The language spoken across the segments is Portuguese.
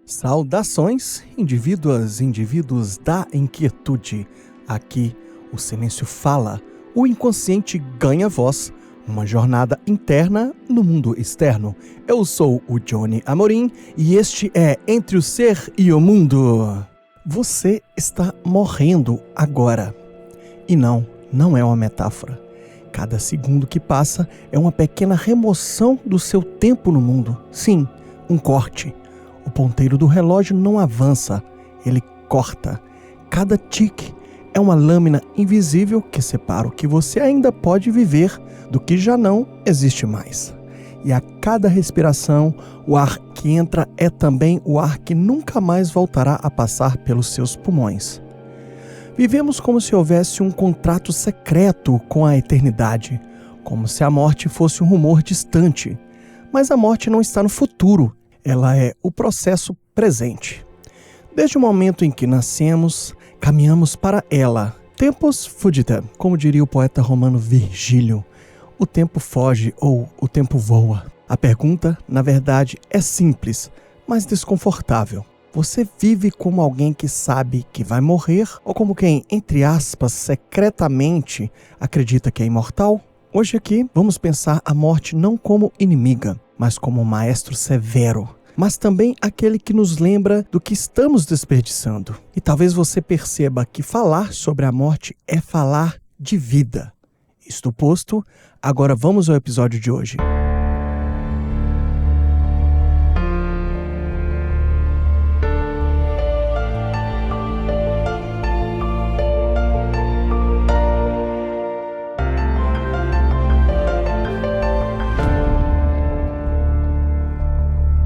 Saudações, indivíduos da inquietude. Aqui o silêncio fala, o inconsciente ganha voz, uma jornada interna no mundo externo. Eu sou o Johnny Amorim e este é Entre o Ser e o Mundo. Você está morrendo agora. E não é uma metáfora. Cada segundo que passa é uma pequena remoção do seu tempo no mundo. Sim, um corte. O ponteiro do relógio não avança, ele corta. Cada tique é uma lâmina invisível que separa o que você ainda pode viver do que já não existe mais. E a cada respiração, o ar que entra é também o ar que nunca mais voltará a passar pelos seus pulmões. Vivemos como se houvesse um contrato secreto com a eternidade, como se a morte fosse um rumor distante. Mas a morte não está no futuro. Ela é o processo presente. Desde o momento em que nascemos, caminhamos para ela. Tempus fugit, como diria o poeta romano Virgílio. O tempo foge ou o tempo voa. A pergunta, na verdade, é simples, mas desconfortável. Você vive como alguém que sabe que vai morrer ou como quem, entre aspas, secretamente acredita que é imortal? Hoje aqui vamos pensar a morte não como inimiga, mas como um maestro severo, mas também aquele que nos lembra do que estamos desperdiçando. E talvez você perceba que falar sobre a morte é falar de vida. Isto posto, agora vamos ao episódio de hoje.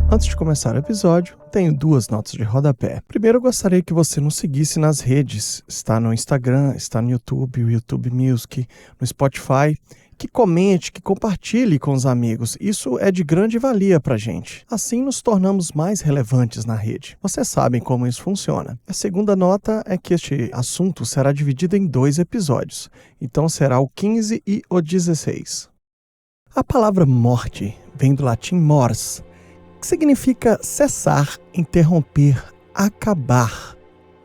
Antes de começar o episódio, tenho duas notas de rodapé. Primeiro, eu gostaria que você nos seguisse nas redes. Está no Instagram, está no YouTube, o YouTube Music, no Spotify. Que comente, que compartilhe com os amigos. Isso é de grande valia para a gente. Assim nos tornamos mais relevantes na rede. Vocês sabem como isso funciona. A segunda nota é que este assunto será dividido em 2 episódios. Então será o 15 e o 16. A palavra morte vem do latim mors, que significa cessar, interromper, acabar.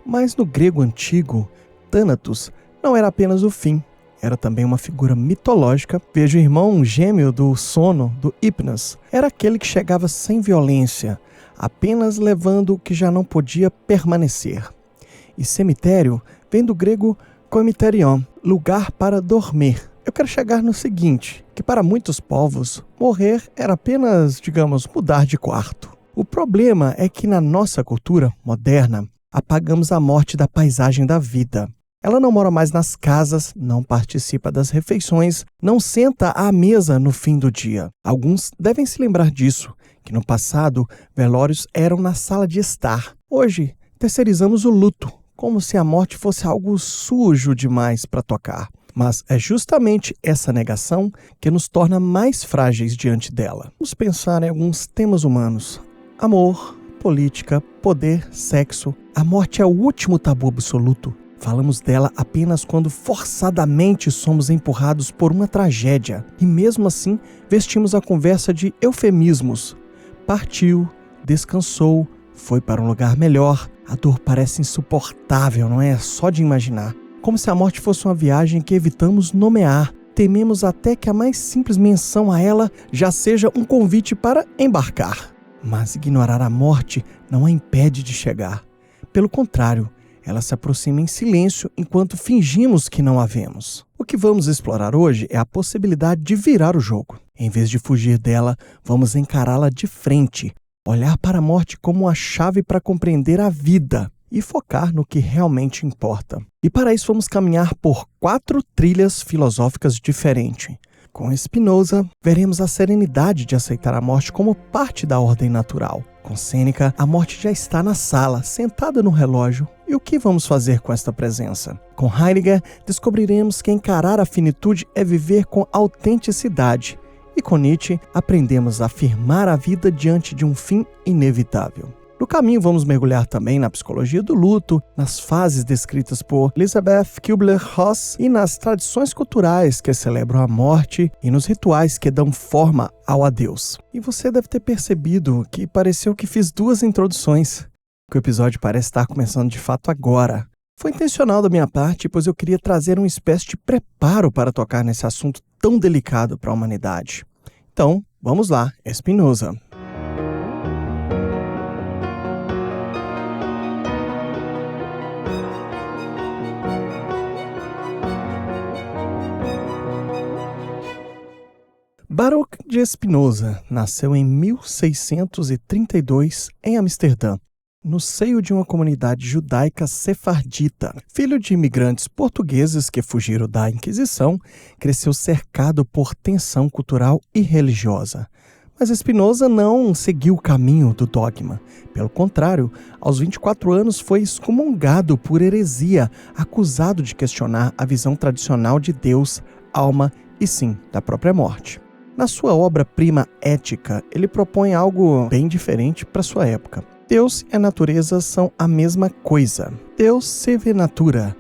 Mas no grego antigo, Thanatos não era apenas o fim, era também uma figura mitológica. Veja o irmão gêmeo do sono, do Hypnos. Era aquele que chegava sem violência, apenas levando o que já não podia permanecer. E cemitério vem do grego koimiterion, lugar para dormir. Eu quero chegar no seguinte, que para muitos povos, morrer era apenas, digamos, mudar de quarto. O problema é que na nossa cultura moderna, apagamos a morte da paisagem da vida. Ela não mora mais nas casas, não participa das refeições, não senta à mesa no fim do dia. Alguns devem se lembrar disso, que no passado, velórios eram na sala de estar. Hoje, terceirizamos o luto, como se a morte fosse algo sujo demais para tocar. Mas é justamente essa negação que nos torna mais frágeis diante dela. Vamos pensar em alguns temas humanos. Amor, política, poder, sexo. A morte é o último tabu absoluto. Falamos dela apenas quando forçadamente somos empurrados por uma tragédia. E mesmo assim, vestimos a conversa de eufemismos. Partiu, descansou, foi para um lugar melhor. A dor parece insuportável, não é? Só de imaginar. Como se a morte fosse uma viagem que evitamos nomear. Tememos até que a mais simples menção a ela já seja um convite para embarcar. Mas ignorar a morte não a impede de chegar. Pelo contrário, ela se aproxima em silêncio enquanto fingimos que não a vemos. O que vamos explorar hoje é a possibilidade de virar o jogo. Em vez de fugir dela, vamos encará-la de frente. Olhar para a morte como uma chave para compreender a vida e focar no que realmente importa. E para isso vamos caminhar por 4 trilhas filosóficas diferentes. Com Spinoza, veremos a serenidade de aceitar a morte como parte da ordem natural. Com Sêneca, a morte já está na sala, sentada no relógio. E o que vamos fazer com esta presença? Com Heidegger, descobriremos que encarar a finitude é viver com autenticidade. E com Nietzsche, aprendemos a afirmar a vida diante de um fim inevitável. No caminho, vamos mergulhar também na psicologia do luto, nas fases descritas por Elizabeth Kubler-Ross e nas tradições culturais que celebram a morte e nos rituais que dão forma ao adeus. E você deve ter percebido que pareceu que fiz 2 introduções, que o episódio parece estar começando de fato agora. Foi intencional da minha parte, pois eu queria trazer uma espécie de preparo para tocar nesse assunto tão delicado para a humanidade. Então, vamos lá, Spinoza. Baruch de Spinoza nasceu em 1632 em Amsterdã, no seio de uma comunidade judaica sefardita. Filho de imigrantes portugueses que fugiram da Inquisição, cresceu cercado por tensão cultural e religiosa. Mas Spinoza não seguiu o caminho do dogma. Pelo contrário, aos 24 anos foi excomungado por heresia, acusado de questionar a visão tradicional de Deus, alma e sim, da própria morte. Na sua obra-prima Ética, ele propõe algo bem diferente para sua época. Deus e a natureza são a mesma coisa. Deus se vê natura.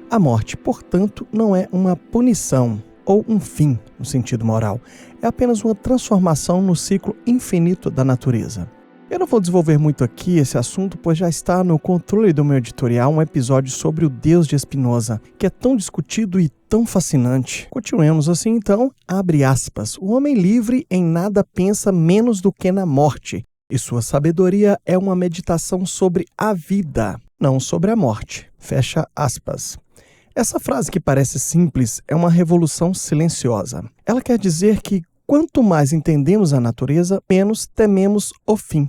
A morte, portanto, não é uma punição ou um fim no sentido moral. É apenas uma transformação no ciclo infinito da natureza. Eu não vou desenvolver muito aqui esse assunto, pois já está no controle do meu editorial um episódio sobre o Deus de Spinoza, que é tão discutido e tão fascinante. Continuemos assim então, abre aspas. O homem livre em nada pensa menos do que na morte, e sua sabedoria é uma meditação sobre a vida, não sobre a morte. Fecha aspas. Essa frase que parece simples é uma revolução silenciosa. Ela quer dizer que quanto mais entendemos a natureza, menos tememos o fim.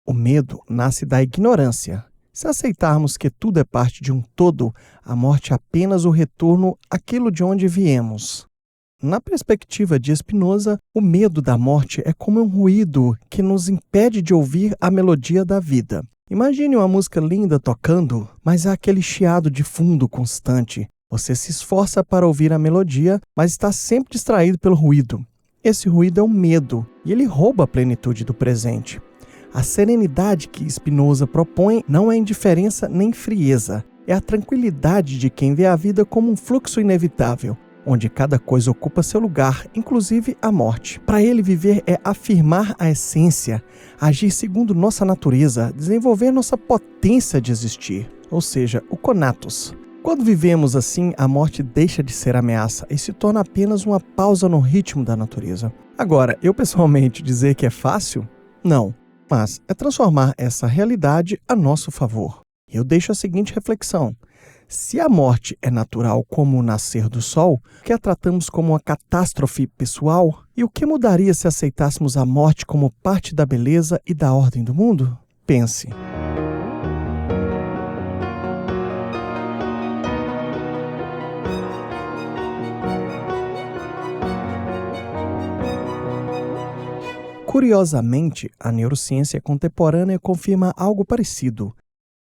O medo nasce da ignorância. Se aceitarmos que tudo é parte de um todo, a morte é apenas o retorno àquilo de onde viemos. Na perspectiva de Spinoza, o medo da morte é como um ruído que nos impede de ouvir a melodia da vida. Imagine uma música linda tocando, mas há aquele chiado de fundo constante. Você se esforça para ouvir a melodia, mas está sempre distraído pelo ruído. Esse ruído é o medo, e ele rouba a plenitude do presente. A serenidade que Spinoza propõe não é indiferença nem frieza, é a tranquilidade de quem vê a vida como um fluxo inevitável, onde cada coisa ocupa seu lugar, inclusive a morte. Para ele, viver é afirmar a essência, agir segundo nossa natureza, desenvolver nossa potência de existir, ou seja, o conatos. Quando vivemos assim, a morte deixa de ser ameaça e se torna apenas uma pausa no ritmo da natureza. Agora, eu pessoalmente dizer que é fácil? Não. Mas é transformar essa realidade a nosso favor. Eu deixo a seguinte reflexão. Se a morte é natural como o nascer do sol, que a tratamos como uma catástrofe pessoal, e o que mudaria se aceitássemos a morte como parte da beleza e da ordem do mundo? Pense. Curiosamente, a neurociência contemporânea confirma algo parecido.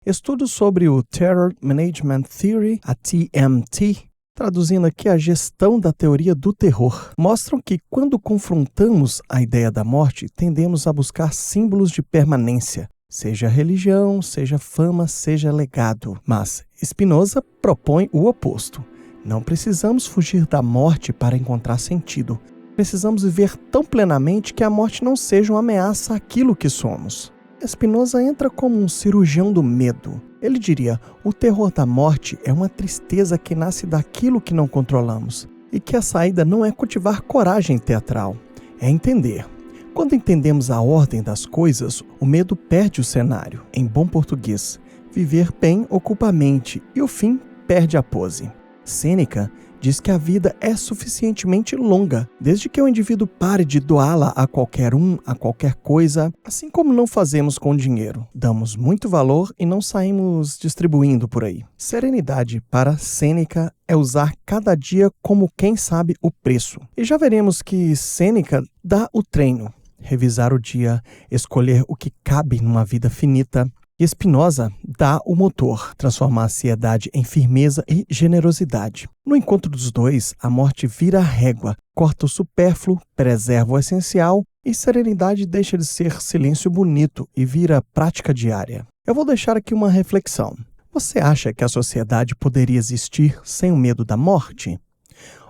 Estudos sobre o Terror Management Theory, a TMT, traduzindo aqui a gestão da teoria do terror, mostram que quando confrontamos a ideia da morte, tendemos a buscar símbolos de permanência, seja religião, seja fama, seja legado. Mas Spinoza propõe o oposto. Não precisamos fugir da morte para encontrar sentido. Precisamos viver tão plenamente que a morte não seja uma ameaça àquilo que somos. Spinoza entra como um cirurgião do medo. Ele diria, o terror da morte é uma tristeza que nasce daquilo que não controlamos, e que a saída não é cultivar coragem teatral, é entender. Quando entendemos a ordem das coisas, o medo perde o cenário. Em bom português, viver bem ocupa a mente, e o fim perde a pose. Sêneca diz que a vida é suficientemente longa, desde que o indivíduo pare de doá-la a qualquer um, a qualquer coisa, assim como não fazemos com dinheiro. Damos muito valor e não saímos distribuindo por aí. Serenidade, para Sêneca, é usar cada dia como quem sabe o preço. E já veremos que Sêneca dá o treino. Revisar o dia, escolher o que cabe numa vida finita. E Spinoza dá o motor, transformar a ansiedade em firmeza e generosidade. No encontro dos dois, a morte vira a régua, corta o supérfluo, preserva o essencial, e serenidade deixa de ser silêncio bonito e vira prática diária. Eu vou deixar aqui uma reflexão. Você acha que a sociedade poderia existir sem o medo da morte?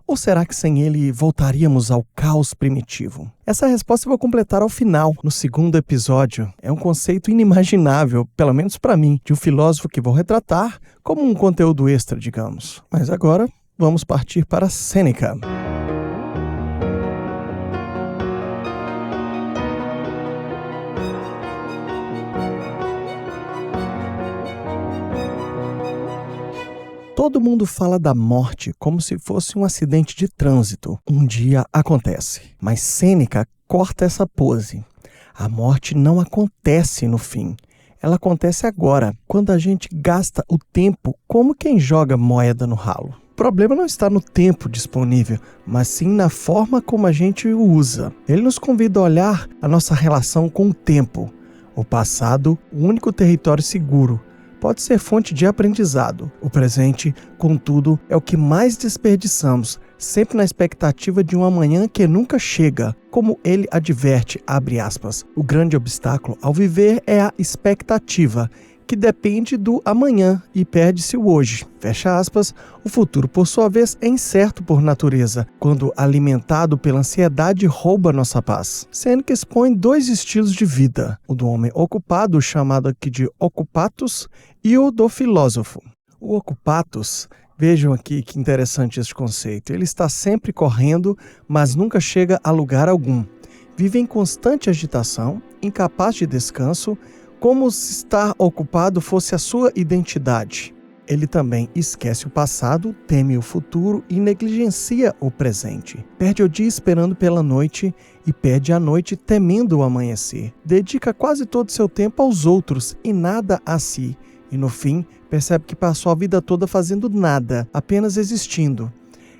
Ou será que sem ele voltaríamos ao caos primitivo? Essa resposta eu vou completar ao final, no segundo episódio. É um conceito inimaginável, pelo menos para mim, de um filósofo que vou retratar como um conteúdo extra, digamos. Mas agora, vamos partir para Sêneca. Todo mundo fala da morte como se fosse um acidente de trânsito. Um dia acontece. Mas Sêneca corta essa pose. A morte não acontece no fim. Ela acontece agora, quando a gente gasta o tempo como quem joga moeda no ralo. O problema não está no tempo disponível, mas sim na forma como a gente o usa. Ele nos convida a olhar a nossa relação com o tempo. O passado, o único território seguro, pode ser fonte de aprendizado. O presente, contudo, é o que mais desperdiçamos, sempre na expectativa de um amanhã que nunca chega. Como ele adverte, abre aspas, o grande obstáculo ao viver é a expectativa, que depende do amanhã e perde-se o hoje. Fecha aspas, o futuro, por sua vez, é incerto por natureza, quando alimentado pela ansiedade rouba nossa paz. Sêneca expõe dois estilos de vida, o do homem ocupado, chamado aqui de ocupatus, e o do filósofo. O ocupatus, vejam aqui que interessante este conceito, ele está sempre correndo, mas nunca chega a lugar algum. Vive em constante agitação, incapaz de descanso, como se estar ocupado fosse a sua identidade. Ele também esquece o passado, teme o futuro e negligencia o presente. Perde o dia esperando pela noite e perde a noite temendo o amanhecer. Dedica quase todo seu tempo aos outros e nada a si. E no fim, percebe que passou a vida toda fazendo nada, apenas existindo.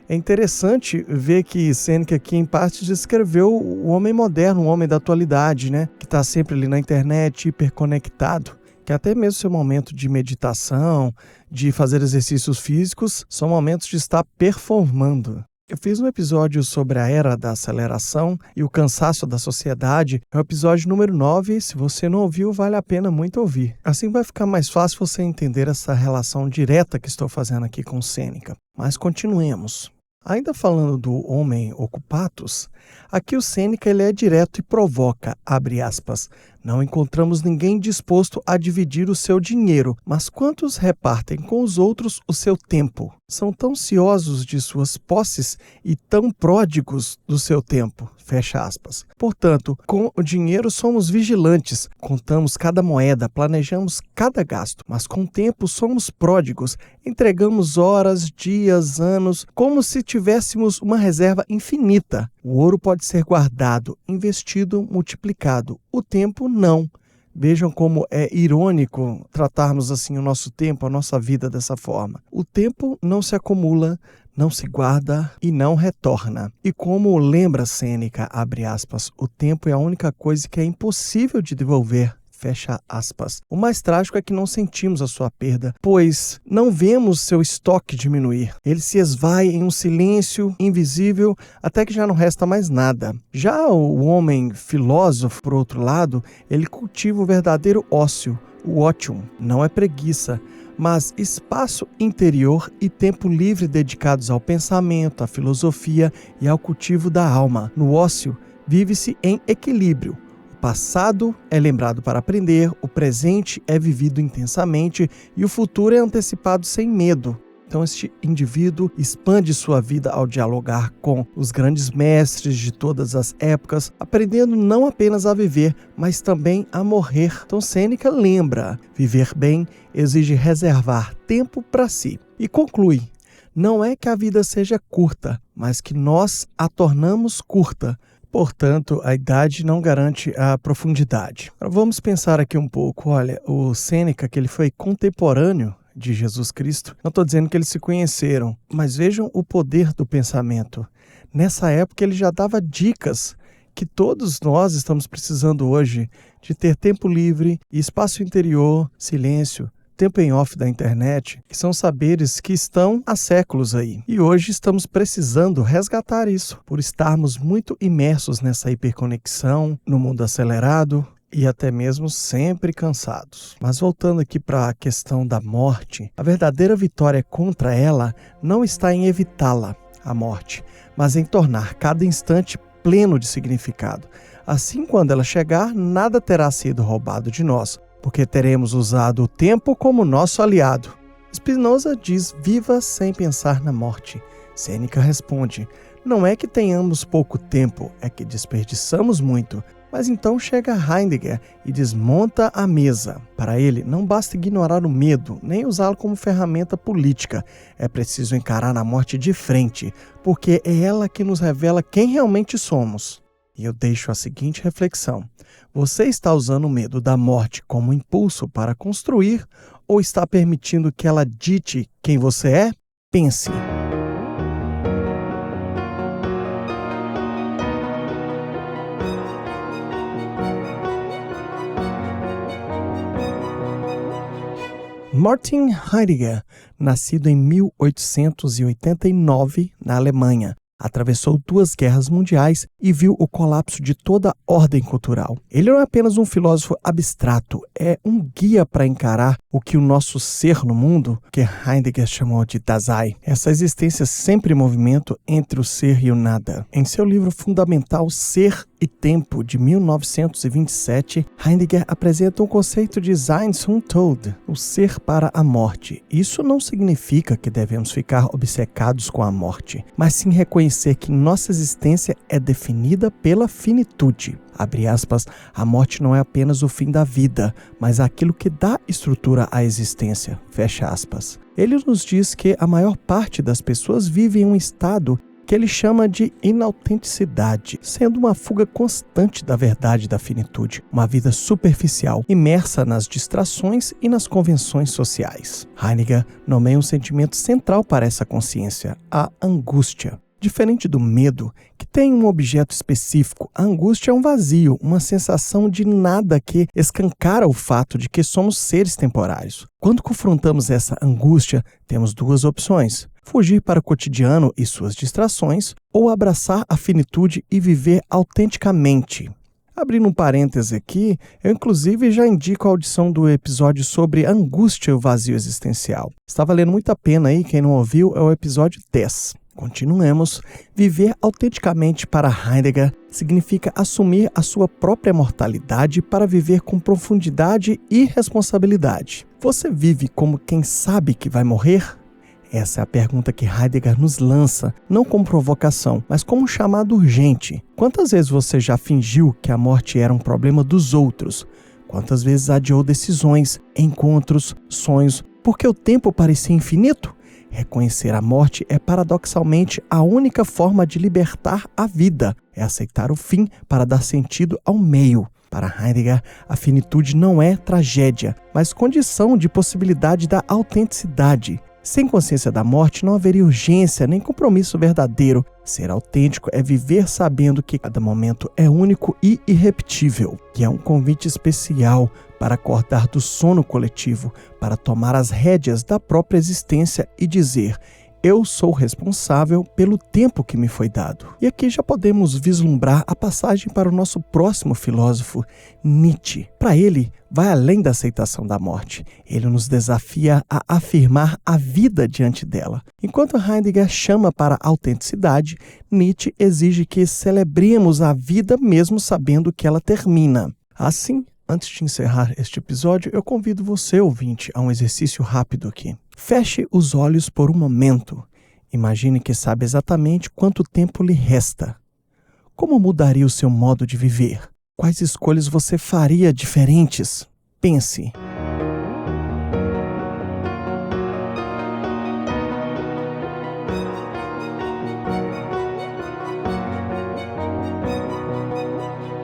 É interessante ver que Sêneca aqui em parte descreveu o homem moderno, o homem da atualidade, né? Que está sempre ali na internet, hiperconectado, que até mesmo seu momento de meditação, de fazer exercícios físicos, são momentos de estar performando. Eu fiz um episódio sobre a era da aceleração e o cansaço da sociedade. É o episódio número 9. Se você não ouviu, vale a pena muito ouvir. Assim vai ficar mais fácil você entender essa relação direta que estou fazendo aqui com Sêneca. Mas continuemos. Ainda falando do homem ocupatus, aqui o Sêneca ele é direto e provoca, abre aspas, não encontramos ninguém disposto a dividir o seu dinheiro, mas quantos repartem com os outros o seu tempo? São tão ciosos de suas posses e tão pródigos do seu tempo, fecha aspas. Portanto, com o dinheiro somos vigilantes, contamos cada moeda, planejamos cada gasto, mas com o tempo somos pródigos, entregamos horas, dias, anos, como se tivéssemos uma reserva infinita. O ouro pode ser guardado, investido, multiplicado. O tempo não. Vejam como é irônico tratarmos assim o nosso tempo, a nossa vida dessa forma. O tempo não se acumula, não se guarda e não retorna. E como lembra Sêneca, abre aspas, o tempo é a única coisa que é impossível de devolver. Fecha aspas. O mais trágico é que não sentimos a sua perda, pois não vemos seu estoque diminuir. Ele se esvai em um silêncio invisível até que já não resta mais nada. Já o homem filósofo, por outro lado, ele cultiva o verdadeiro ócio, o ótium. Não é preguiça, mas espaço interior e tempo livre dedicados ao pensamento, à filosofia e ao cultivo da alma. No ócio, vive-se em equilíbrio. O passado é lembrado para aprender, o presente é vivido intensamente e o futuro é antecipado sem medo. Então este indivíduo expande sua vida ao dialogar com os grandes mestres de todas as épocas, aprendendo não apenas a viver, mas também a morrer. Então Sêneca lembra, viver bem exige reservar tempo para si. E conclui, não é que a vida seja curta, mas que nós a tornamos curta. Portanto, a idade não garante a profundidade. Vamos pensar aqui um pouco. Olha, o Sêneca, que ele foi contemporâneo de Jesus Cristo, não estou dizendo que eles se conheceram, mas vejam o poder do pensamento. Nessa época ele já dava dicas que todos nós estamos precisando hoje, de ter tempo livre, espaço interior, silêncio, tempo em off da internet, que são saberes que estão há séculos aí. E hoje estamos precisando resgatar isso, por estarmos muito imersos nessa hiperconexão, no mundo acelerado e até mesmo sempre cansados. Mas voltando aqui para a questão da morte, a verdadeira vitória contra ela não está em evitá-la, a morte, mas em tornar cada instante pleno de significado. Assim, quando ela chegar, nada terá sido roubado de nós, porque teremos usado o tempo como nosso aliado. Spinoza diz: viva sem pensar na morte. Sêneca responde: não é que tenhamos pouco tempo, é que desperdiçamos muito. Mas então chega Heidegger e desmonta a mesa. Para ele, não basta ignorar o medo, nem usá-lo como ferramenta política. É preciso encarar a morte de frente, porque é ela que nos revela quem realmente somos. E eu deixo a seguinte reflexão: você está usando o medo da morte como impulso para construir ou está permitindo que ela dite quem você é? Pense. Martin Heidegger, nascido em 1889 na Alemanha, atravessou 2 guerras mundiais e viu o colapso de toda a ordem cultural. Ele não é apenas um filósofo abstrato, é um guia para encarar o que o nosso ser no mundo, que Heidegger chamou de Dasein, essa existência sempre em movimento entre o ser e o nada. Em seu livro fundamental Ser e Tempo, de 1927, Heidegger apresenta um conceito de Sein zum Tod, o ser para a morte. Isso não significa que devemos ficar obcecados com a morte, mas sim reconhecer que nossa existência é definida pela finitude. Abre aspas, a morte não é apenas o fim da vida, mas aquilo que dá estrutura à existência. Fecha aspas. Ele nos diz que a maior parte das pessoas vive em um estado que ele chama de inautenticidade, sendo uma fuga constante da verdade da finitude, uma vida superficial, imersa nas distrações e nas convenções sociais. Heidegger nomeia um sentimento central para essa consciência, a angústia. Diferente do medo, que tem um objeto específico, a angústia é um vazio, uma sensação de nada que escancara o fato de que somos seres temporários. Quando confrontamos essa angústia, temos 2 opções: fugir para o cotidiano e suas distrações, ou abraçar a finitude e viver autenticamente. Abrindo um parêntese aqui, eu inclusive já indico a audição do episódio sobre angústia e o vazio existencial. Está valendo muito a pena aí, quem não ouviu, é o episódio 10. Continuemos. Viver autenticamente para Heidegger significa assumir a sua própria mortalidade para viver com profundidade e responsabilidade. Você vive como quem sabe que vai morrer? Essa é a pergunta que Heidegger nos lança, não como provocação, mas como um chamado urgente. Quantas vezes você já fingiu que a morte era um problema dos outros? Quantas vezes adiou decisões, encontros, sonhos, porque o tempo parecia infinito? Reconhecer a morte é paradoxalmente a única forma de libertar a vida. É aceitar o fim para dar sentido ao meio. Para Heidegger, a finitude não é tragédia, mas condição de possibilidade da autenticidade. Sem consciência da morte não haveria urgência nem compromisso verdadeiro. Ser autêntico é viver sabendo que cada momento é único e irrepetível, que é um convite especial para acordar do sono coletivo, para tomar as rédeas da própria existência e dizer: eu sou responsável pelo tempo que me foi dado. E aqui já podemos vislumbrar a passagem para o nosso próximo filósofo, Nietzsche. Para ele, vai além da aceitação da morte. Ele nos desafia a afirmar a vida diante dela. Enquanto Heidegger chama para a autenticidade, Nietzsche exige que celebremos a vida mesmo sabendo que ela termina. Assim, antes de encerrar este episódio, eu convido você, ouvinte, a um exercício rápido aqui. Feche os olhos por um momento. Imagine que sabe exatamente quanto tempo lhe resta. Como mudaria o seu modo de viver? Quais escolhas você faria diferentes? Pense.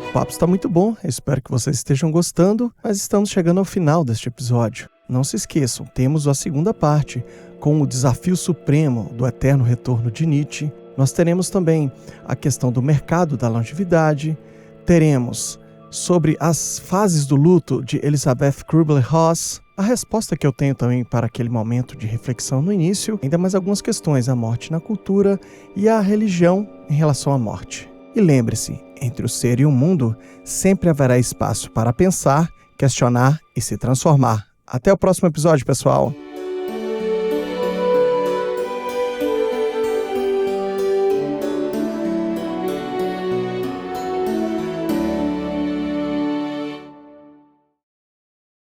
O papo está muito bom, espero que vocês estejam gostando, mas estamos chegando ao final deste episódio. Não se esqueçam, temos a segunda parte, com o desafio supremo do eterno retorno de Nietzsche. Nós teremos também a questão do mercado da longevidade, teremos sobre as fases do luto de Elisabeth Kübler-Ross, A resposta que eu tenho também para aquele momento de reflexão no início, ainda mais algumas questões, a morte na cultura e a religião em relação à morte. E lembre-se, entre o ser e o mundo, sempre haverá espaço para pensar, questionar e se transformar. Até o próximo episódio, pessoal!